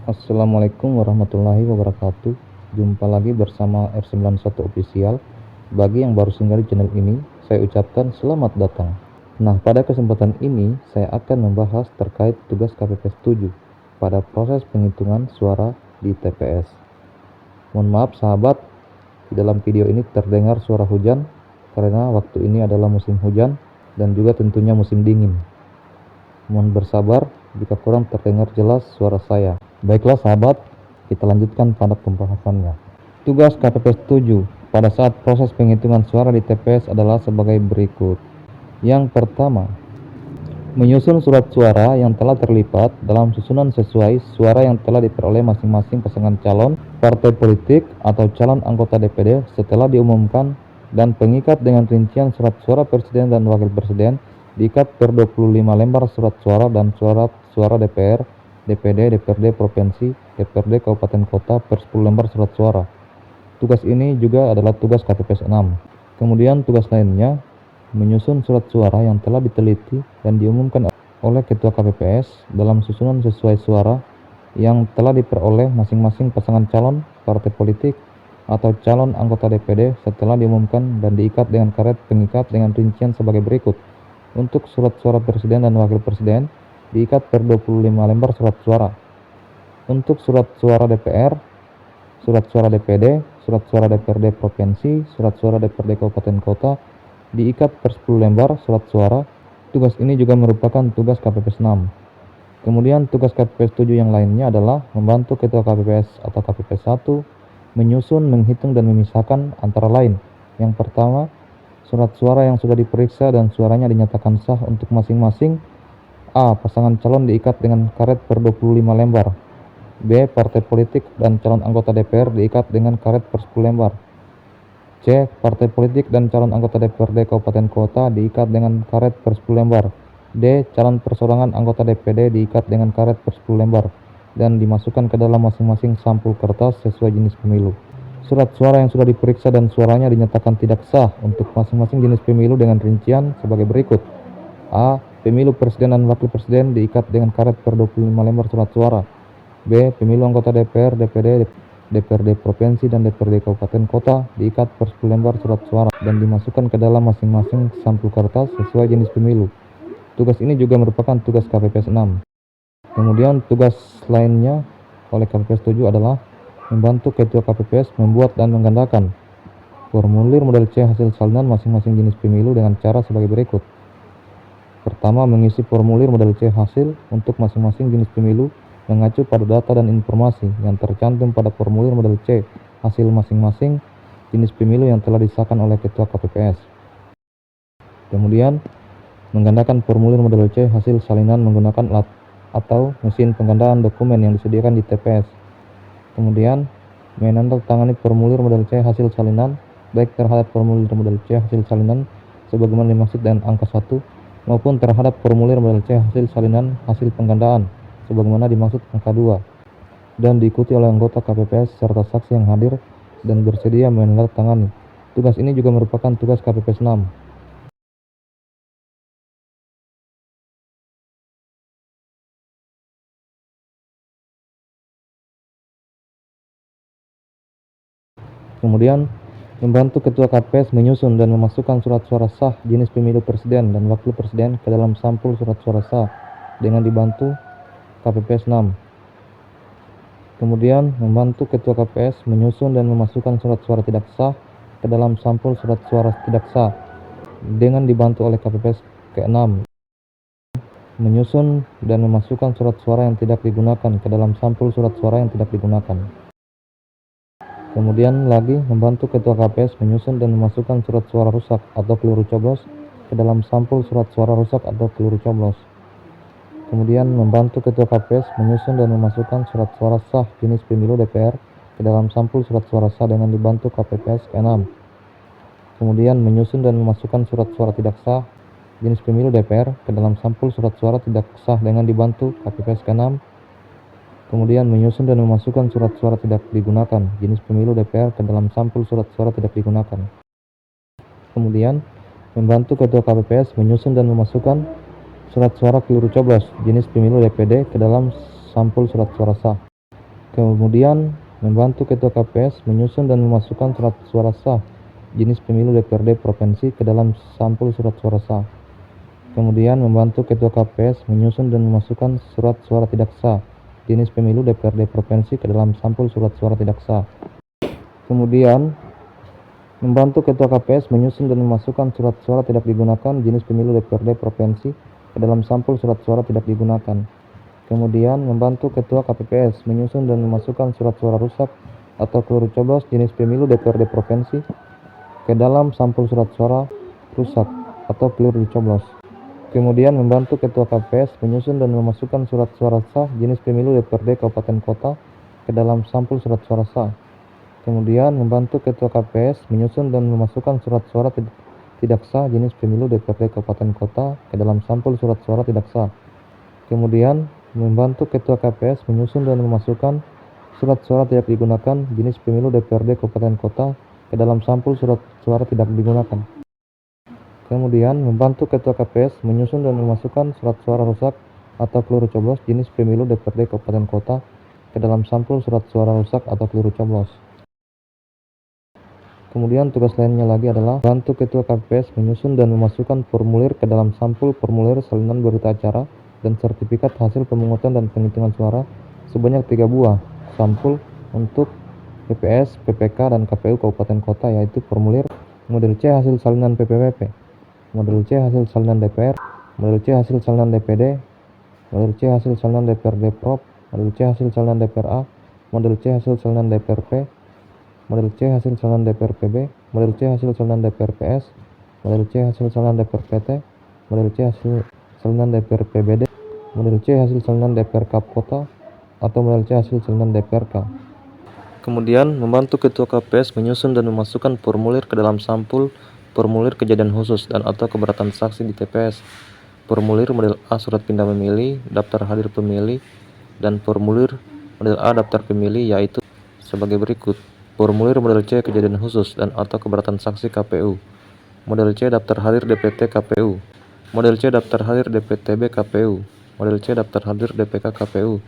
Assalamualaikum warahmatullahi wabarakatuh. Jumpa lagi bersama R91 Official. Bagi yang baru singgah di channel ini, saya ucapkan selamat datang. Nah, pada kesempatan ini saya akan membahas terkait tugas KPPS 7 pada proses penghitungan suara di TPS. Mohon maaf sahabat, di dalam video ini terdengar suara hujan karena waktu ini adalah musim hujan dan juga tentunya musim dingin. Mohon bersabar jika kurang terdengar jelas suara saya. Baiklah sahabat, kita lanjutkan pada pembahasannya. Tugas KPPS 7 pada saat proses penghitungan suara di TPS adalah sebagai berikut. Yang pertama, menyusun surat suara yang telah terlipat dalam susunan sesuai suara yang telah diperoleh masing-masing pasangan calon, partai politik, atau calon anggota DPD setelah diumumkan, dan pengikat dengan rincian surat suara presiden dan wakil presiden diikat per 25 lembar surat suara dan surat suara DPR, DPD, DPRD Provinsi, DPRD Kabupaten Kota per 10 lembar surat suara. Tugas ini juga adalah tugas KPPS 6. Kemudian tugas lainnya, menyusun surat suara yang telah diteliti dan diumumkan oleh Ketua KPPS dalam susunan sesuai suara yang telah diperoleh masing-masing pasangan calon, partai politik, atau calon anggota DPD setelah diumumkan dan diikat dengan karet pengikat dengan rincian sebagai berikut. Untuk surat suara presiden dan wakil presiden, diikat per 25 lembar surat suara. Untuk surat suara DPR, surat suara DPD, surat suara DPRD Provinsi, surat suara DPRD Kabupaten Kota, diikat per 10 lembar surat suara. Tugas ini juga merupakan tugas KPPS 6. Kemudian tugas KPPS 7 yang lainnya adalah membantu Ketua KPPS atau KPPS 1 menyusun, menghitung, dan memisahkan antara lain. Yang pertama, surat suara yang sudah diperiksa dan suaranya dinyatakan sah untuk masing-masing. A. Pasangan calon diikat dengan karet per 25 lembar. B. Partai politik dan calon anggota DPR diikat dengan karet per 10 lembar. C. Partai politik dan calon anggota DPRD Kabupaten Kota diikat dengan karet per 10 lembar. D. Calon persorangan anggota DPD diikat dengan karet per 10 lembar dan dimasukkan ke dalam masing-masing sampul kertas sesuai jenis pemilu. Surat suara yang sudah diperiksa dan suaranya dinyatakan tidak sah untuk masing-masing jenis pemilu dengan rincian sebagai berikut. A. Pemilu presiden dan wakil presiden diikat dengan karet per 25 lembar surat suara. B. Pemilu anggota DPR, DPD, DPRD Provinsi, dan DPRD Kabupaten Kota diikat per 10 lembar surat suara dan dimasukkan ke dalam masing-masing sampul kertas sesuai jenis pemilu. Tugas ini juga merupakan tugas KPPS 6. Kemudian tugas lainnya oleh KPPS 7 adalah membantu Ketua KPPS membuat dan menggandakan formulir model C hasil salinan masing-masing jenis pemilu dengan cara sebagai berikut. Pertama, mengisi formulir model C hasil untuk masing-masing jenis pemilu mengacu pada data dan informasi yang tercantum pada formulir model C hasil masing-masing jenis pemilu yang telah disahkan oleh Ketua KPPS. Kemudian, menggandakan formulir model C hasil salinan menggunakan alat atau mesin penggandaan dokumen yang disediakan di TPS. Kemudian, menandatangani formulir model C hasil salinan baik terhadap formulir model C hasil salinan sebagaimana dimaksud dengan angka 1 maupun terhadap formulir model C hasil salinan hasil penggandaan sebagaimana dimaksud angka 2 dan diikuti oleh anggota KPPS serta saksi yang hadir dan bersedia menandatangani. Tugas ini juga merupakan tugas KPPS 6. Kemudian, membantu Ketua KPPS menyusun dan memasukkan surat suara sah jenis pemilu presiden dan wakil presiden ke dalam sampul surat suara sah dengan dibantu KPPS 6. Kemudian, membantu Ketua KPPS menyusun dan memasukkan surat suara tidak sah ke dalam sampul surat suara tidak sah dengan dibantu oleh KPPS ke-6. Menyusun dan memasukkan surat suara yang tidak digunakan ke dalam sampul surat suara yang tidak digunakan. Kemudian lagi membantu Ketua KPPS menyusun dan memasukkan surat suara rusak atau keliru coblos ke dalam sampul surat suara rusak atau keliru coblos. Kemudian membantu Ketua KPPS menyusun dan memasukkan surat suara sah jenis pemilu DPR ke dalam sampul surat suara sah dengan dibantu KPPS ke-6. Kemudian menyusun dan memasukkan surat suara tidak sah jenis pemilu DPR ke dalam sampul surat suara tidak sah dengan dibantu KPPS ke-6. Kemudian menyusun dan memasukkan surat suara tidak digunakan jenis pemilu DPR ke dalam sampul surat suara tidak digunakan. Kemudian membantu Ketua KPPS menyusun dan memasukkan surat suara keliru coblos jenis pemilu DPD ke dalam sampul surat suara sah. Kemudian membantu Ketua KPS menyusun dan memasukkan surat suara sah jenis pemilu DPRD Provinsi ke dalam sampul surat suara sah. Kemudian membantu Ketua KPS menyusun dan memasukkan surat suara tidak sah jenis pemilu DPRD Provinsi ke dalam sampul surat suara tidak sah. Kemudian membantu Ketua KPS menyusun dan memasukkan surat suara tidak digunakan jenis pemilu DPRD Provinsi ke dalam sampul surat suara tidak digunakan. Kemudian membantu Ketua KPPS menyusun dan memasukkan surat suara rusak atau keliru coblos jenis pemilu DPRD Provinsi ke dalam sampul surat suara rusak atau keliru dicoblos. Kemudian membantu Ketua KPPS menyusun dan memasukkan surat suara sah jenis pemilu DPRD Kabupaten Kota ke dalam sampul surat suara sah. Kemudian membantu Ketua KPPS menyusun dan memasukkan surat suara tidak sah jenis pemilu DPRD Kabupaten Kota ke dalam sampul surat suara tidak sah. Kemudian membantu Ketua KPS menyusun dan memasukkan surat suara tidak digunakan jenis pemilu DPRD Kabupaten Kota ke dalam sampul surat suara tidak digunakan. Kemudian membantu Ketua KPS menyusun dan memasukkan surat suara rusak atau keliru coblos jenis pemilu DPRD Kabupaten Kota ke dalam sampul surat suara rusak atau keliru coblos. Kemudian tugas lainnya lagi adalah bantu Ketua KPS menyusun dan memasukkan formulir ke dalam sampul formulir salinan berita acara dan sertifikat hasil pemungutan dan penghitungan suara sebanyak 3 buah sampul untuk PPS, PPK, dan KPU Kabupaten Kota, yaitu formulir model C hasil salinan PPWP, model C hasil salinan DPR, model C hasil salinan DPD, model C hasil salinan DPRD Prop, model C hasil salinan DPRA, model C hasil salinan DPRP, model C hasil salinan DPRPB, model C hasil salinan DPRPS, model C hasil salinan DPRPT, model C hasil salinan DPRPBD, model C hasil salinan DPR Kap Kota, atau model C hasil salinan DPRK. Kemudian membantu Ketua KPS menyusun dan memasukkan formulir ke dalam sampul formulir kejadian khusus dan atau keberatan saksi di TPS, formulir model A surat pindah memilih, daftar hadir pemilih, dan formulir model A daftar pemilih, yaitu sebagai berikut: formulir model C kejadian khusus dan atau keberatan saksi KPU, model C daftar hadir DPT KPU, model C daftar hadir DPTB KPU, model C daftar hadir DPK KPU,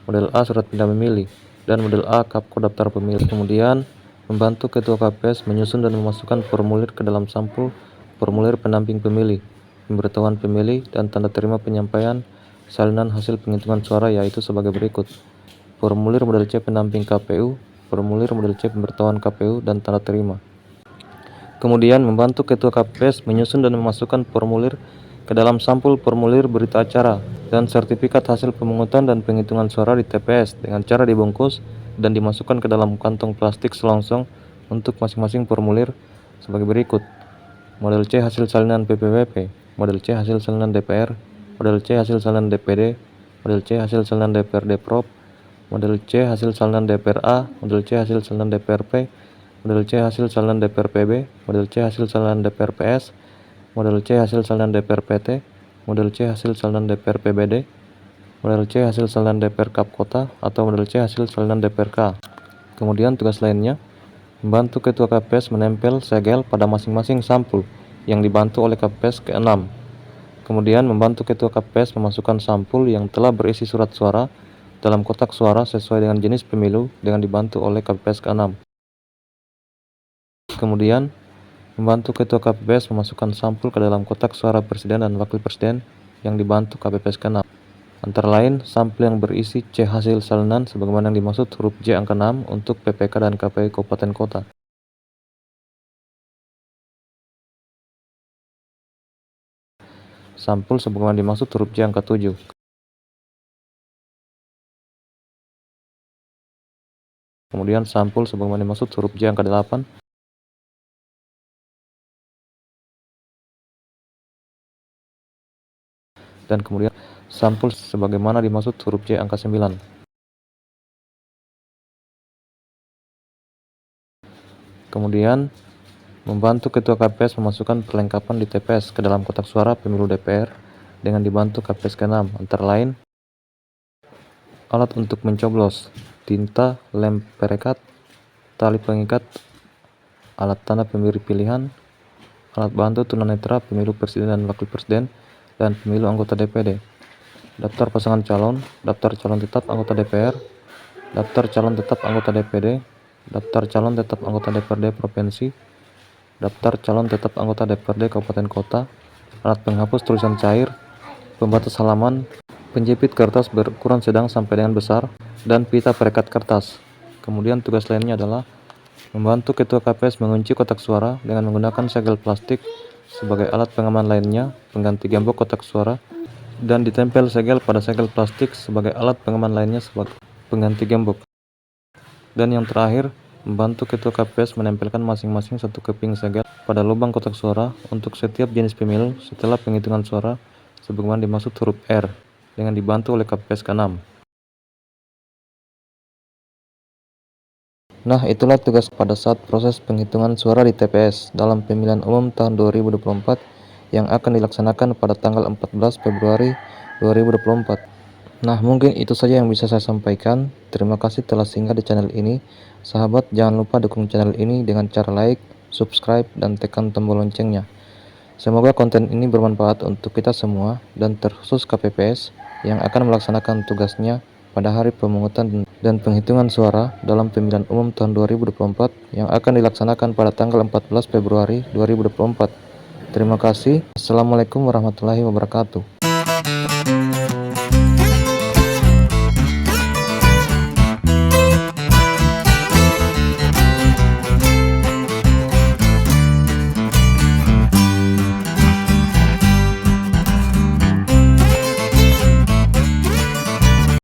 model A surat pindah memilih, dan model A Kapko daftar pemilih. Kemudian membantu Ketua KPS menyusun dan memasukkan formulir ke dalam sampul formulir pendamping pemilih, pemberitahuan pemilih, dan tanda terima penyampaian salinan hasil penghitungan suara, yaitu sebagai berikut: formulir model C pendamping KPU, formulir model C pemberitahuan KPU, dan tanda terima. Kemudian membantu Ketua KPS menyusun dan memasukkan formulir ke dalam sampul formulir berita acara dan sertifikat hasil pemungutan dan penghitungan suara di TPS dengan cara dibungkus dan dimasukkan ke dalam kantong plastik selongsong untuk masing-masing formulir sebagai berikut: model C hasil salinan PPWP, model C hasil salinan DPR, model C hasil salinan DPD, model C hasil salinan DPRD Prop, model C hasil salinan DPRA, model C hasil salinan DPRP, model C hasil salinan DPRPB, model C hasil salinan DPRPS, model C hasil salinan DPRPT, model C hasil salinan DPRPBD, model C hasil salinan DPR Kap Kota, atau model C hasil salinan DPRK. Kemudian tugas lainnya, membantu Ketua KPS menempel segel pada masing-masing sampul yang dibantu oleh KPS ke-6. Kemudian membantu Ketua KPS memasukkan sampul yang telah berisi surat suara dalam kotak suara sesuai dengan jenis pemilu dengan dibantu oleh KPS ke-6. Kemudian membantu Ketua KPPS memasukkan sampul ke dalam kotak suara Presiden dan Wakil Presiden yang dibantu KPPS ke-6. Antara lain, sampul yang berisi C hasil salinan sebagaimana yang dimaksud huruf J angka 6 untuk PPK dan KPU Kabupaten Kota. Sampul sebagaimana dimaksud huruf J angka 7. Kemudian sampul sebagaimana dimaksud huruf J angka 8. Dan kemudian sampul sebagaimana dimaksud huruf J angka 9. Kemudian membantu Ketua KPS memasukkan perlengkapan di TPS ke dalam kotak suara pemilu DPR dengan dibantu KPS ke-6, antara lain alat untuk mencoblos, tinta, lem perekat, tali pengikat, alat tanda pemilih pilihan, alat bantu tunanetra pemilu Presiden dan Wakil Presiden, dan pemilu anggota DPD, daftar pasangan calon, daftar calon tetap anggota DPR, daftar calon tetap anggota DPD, daftar calon tetap anggota DPRD Provinsi, daftar calon tetap anggota DPRD Kabupaten Kota, alat penghapus tulisan cair, pembatas halaman, penjepit kertas berukuran sedang sampai dengan besar, dan pita perekat kertas. Kemudian tugas lainnya adalah membantu Ketua KPS mengunci kotak suara dengan menggunakan segel plastik sebagai alat pengaman lainnya, pengganti gembok kotak suara, dan ditempel segel pada segel plastik sebagai alat pengaman lainnya sebagai pengganti gembok. Dan yang terakhir, membantu Ketua KPS menempelkan masing-masing satu keping segel pada lubang kotak suara untuk setiap jenis pemilu setelah penghitungan suara sebagaimana dimaksud huruf R, dengan dibantu oleh KPS K6. Nah, itulah tugas pada saat proses penghitungan suara di TPS dalam pemilihan umum tahun 2024 yang akan dilaksanakan pada tanggal 14 Februari 2024. Nah, mungkin itu saja yang bisa saya sampaikan. Terima kasih telah singgah di channel ini. Sahabat, jangan lupa dukung channel ini dengan cara like, subscribe, dan tekan tombol loncengnya. Semoga konten ini bermanfaat untuk kita semua dan terkhusus KPPS yang akan melaksanakan tugasnya pada hari pemungutan dan penghitungan suara dalam pemilihan umum tahun 2024 yang akan dilaksanakan pada tanggal 14 Februari 2024. Terima kasih. Assalamualaikum warahmatullahi wabarakatuh.